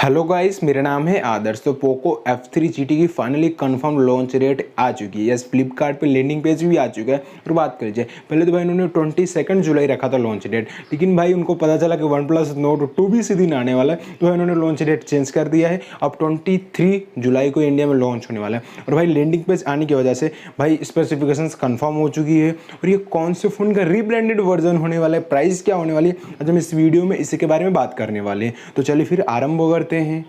Hello guys, मेरा नाम है आदर्श। तो पोको F3 GT की फाइनली कंफर्म लॉन्च डेट आ चुकी है। यस, फ्लिपकार्ट पे लैंडिंग पेज भी आ चुका है। और बात कर लीजिए, पहले तो भाई उन्होंने 22 जुलाई रखा था लॉन्च डेट, लेकिन भाई उनको पता चला कि OnePlus Nord 2 भी इसी दिन आने वाला है, तो उन्होंने लॉन्च डेट चेंज कर दिया है। अब 23 जुलाई को इंडिया में लॉन्च होने वाला है। और भाई लैंडिंग पेज आने की वजह से भाई स्पेसिफिकेशंस कंफर्म हो चुकी है और ये कौन से फ़ोन का रीब्रांडेड वर्जन होने वाला है, प्राइस क्या होने वाली है, आज हम इस वीडियो में इसी के बारे में बात करने वाले हैं। तो चलिए फिर आरंभ करते हैं।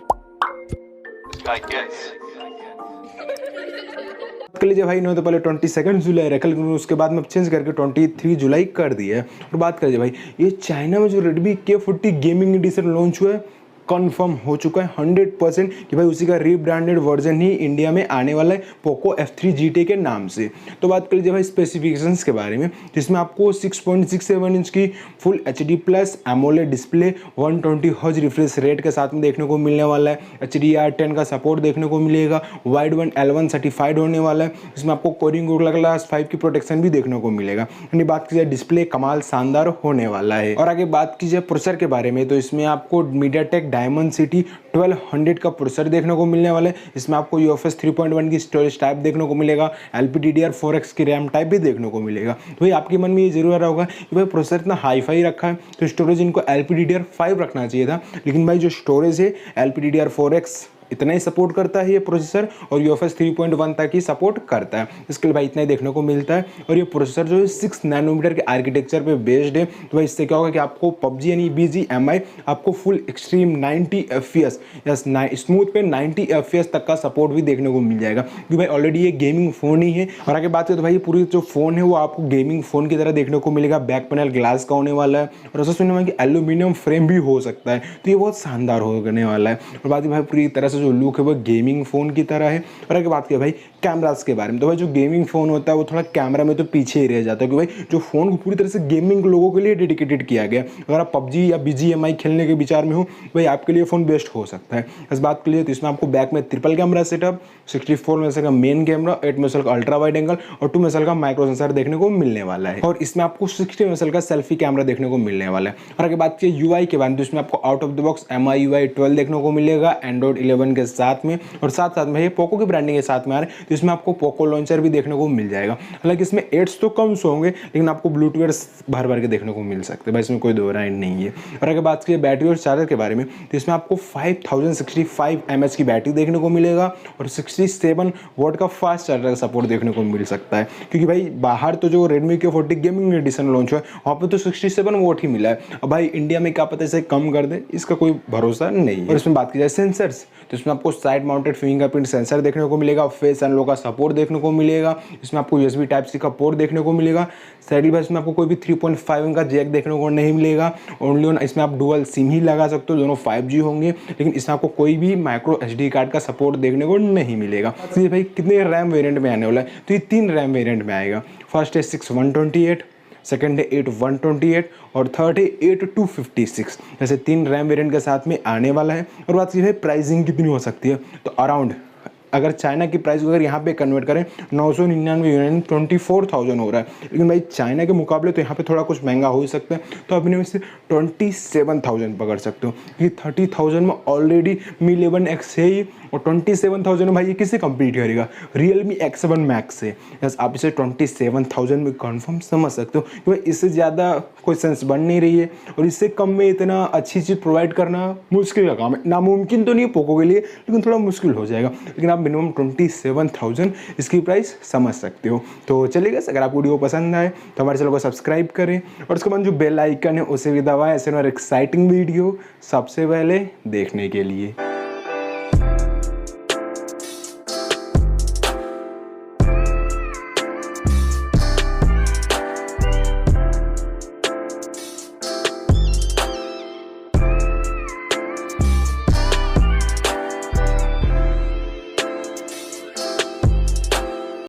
कर लीजिए भाई, इन्होंने तो पहले 22 जुलाई रखा, लेकिन उसके बाद में चेंज करके 23 जुलाई कर दिया है। और बात कर लीजिए भाई, ये चाइना में जो Redmi K40 gaming edition launch हुआ है, कंफर्म हो चुका है 100% कि भाई उसी का रीब्रांडेड वर्जन ही इंडिया में आने वाला है पोको F3 GT के नाम से। तो बात कर लीजिए भाई स्पेसिफिकेशंस के बारे में, जिसमें आपको 6.67 इंच की full HD plus AMOLED display 120 hertz refresh rate के साथ में देखने को मिलने वाला है। HDR10 का सपोर्ट देखने को मिलेगा। वाइड वन L1 सर्टिफाइड होने वाला है। इसमें आपको कोरिंग गोरिल्ला ग्लास 5 की प्रोटेक्शन भी देखने को मिलेगा। यानी बात कीजिए डिस्प्ले कमाल शानदार होने वाला है। और आगे बात कीजिए प्रोसेसर के बारे में, तो इसमें आपको मीडियाटेक डायमेंसिटी 1200 का प्रोसेसर देखने को मिलने वाला है। इसमें आपको UFS 3.1 की स्टोरेज टाइप देखने को मिलेगा। LPDDR4X की रैम टाइप भी देखने को मिलेगा। तो भाई आपके मन में ये जरूर आ रहा होगा कि भाई प्रोसेसर इतना हाई फाई रखा है तो स्टोरेज इनको LPDDR5 रखना चाहिए था, लेकिन भाई जो स्टोरेज है LPDDR4X इतना ही सपोर्ट करता है ये प्रोसेसर, और UFS 3.1 तक ही सपोर्ट करता है। इसके लिए भाई इतना ही देखने को मिलता है। और ये प्रोसेसर जो है 6 नैनोमीटर के आर्किटेक्चर पे बेस्ड है। तो भाई इससे क्या होगा कि आपको PUBG यानी BGMI आपको फुल एक्सट्रीम 90 FPS या स्मूथ पे 90 FPS तक का सपोर्ट भी देखने को मिल जाएगा, क्योंकि भाई ऑलरेडी ये गेमिंग फ़ोन ही है। और आगे बात करें तो भाई पूरी जो फ़ोन है वो आपको गेमिंग फ़ोन की तरह देखने को मिलेगा। बैक पैनल ग्लास का होने वाला है, और ऐसा सुनने में कि एल्यूमिनियम फ्रेम भी हो सकता है, तो ये बहुत शानदार होने वाला है। और बात भाई पूरी तरह से जो लुक है वो गेमिंग फ़ोन की तरह है। और अगर बात करें भाई कैमरास के बारे में, तो भाई जो गेमिंग फ़ोन होता है वो थोड़ा कैमरा में तो पीछे ही रह जाता है, क्योंकि भाई जो फ़ोन को पूरी तरह से गेमिंग लोगों के लिए डेडिकेटेड किया गया। अगर आप PUBG या BGMI खेलने के विचार में हो, भाई आपके लिए फ़ोन बेस्ट हो सकता है। इस बात के लिए तो इसमें आपको बैक में ट्रिपल कैमरा सेटअप, 64 मेगापिक्सल का मेन कैमरा, 8 मेगापिक्सल का अल्ट्रा वाइड एंगल और 2 मेगापिक्सल का माइक्रो सेंसर देखने को मिलने वाला है। और इसमें आपको 60 मेगापिक्सल का सेल्फी कैमरा देखने को मिलने वाला है। और अगर बात की UI के बारे में, तो इसमें आपको out of the box MIUI 12 देखने को मिलेगा एंड्रॉइड 11 के साथ में, और साथ साथ में ये पोको की ब्रांडिंग के साथ में आ रहे हैं, तो इसमें आपको पोको लॉन्चर भी देखने को मिल जाएगा। हालांकि इसमें एड्स तो कम सो होंगे, लेकिन आपको ब्लूटूथ भर भर के देखने को मिल सकते हैं भाई, इसमें कोई दो राय नहीं है। और अगर बात करें बैटरी और चार्जर के बारे में, तो इसमें आपको 5065 mAh की बैटरी देखने को मिलेगा और 67 वॉट का फास्ट चार्जर का सपोर्ट देखने को मिल सकता है। क्योंकि भाई बाहर तो जो Redmi K40 gaming edition launch हुआ है वहाँ पर तो 67 वॉट ही मिला है। अब भाई इंडिया में क्या पता इसे कम कर दे, इसका कोई भरोसा नहीं है। और इसमें बात की जाए सेंसर्स, तो इसमें आपको साइड माउंटेड फिंगरप्रिंट सेंसर देखने को मिलेगा। फेस अनलॉक का सपोर्ट देखने को मिलेगा। इसमें आपको USB Type-C का पोर्ट देखने को मिलेगा। सैडली भाई इसमें आपको कोई भी 3.5 का जैक देखने को नहीं मिलेगा। ओनली ऑन इसमें आप डुअल सिम ही लगा सकते हो, दोनों 5G होंगे, लेकिन इसमें आपको कोई भी माइक्रो SD कार्ड का सपोर्ट देखने को नहीं मिलेगा। तो भाई कितने रैम वेरिएंट में आने वाला है, तो ये 3 रैम वेरिएंट में आएगा। फर्स्ट है 6/128, सेकेंड है 8/128 और थर्ड है 8/256। ऐसे 3 रैम वेरिएंट के साथ में आने वाला है। और बात की है प्राइसिंग कितनी हो सकती है, तो अराउंड अगर चाइना की प्राइस को अगर यहाँ पे कन्वर्ट करें 999 यूएन 24,000 हो रहा है, लेकिन भाई चाइना के मुकाबले तो यहाँ पे थोड़ा कुछ महंगा हो ही सकता है, तो आप इन्हें से 27,000 पकड़ सकते हो। ये 30,000 में ऑलरेडी Mi 11X है ही, और 27,000 में भाई ये किससे कम्पीट करेगा, Realme X7 Max से। यस, आप इसे 27,000 में कन्फर्म समझ सकते हो कि भाई इससे ज़्यादा कोई सेंस बन नहीं रही है, और इससे कम में इतना अच्छी चीज़ प्रोवाइड करना मुश्किल का काम है। नामुमकिन तो नहीं है पोको के लिए, लेकिन थोड़ा मुश्किल हो जाएगा। लेकिन आप मिनिमम 27,000 इसकी प्राइस समझ सकते हो। तो चलिए अगर आपको वीडियो पसंद आए तो हमारे चैनल को सब्सक्राइब करें, और उसके बाद जो बेल आइकन है उसे भी दबाएं, ऐसे और एक्साइटिंग वीडियो सबसे पहले देखने के लिए।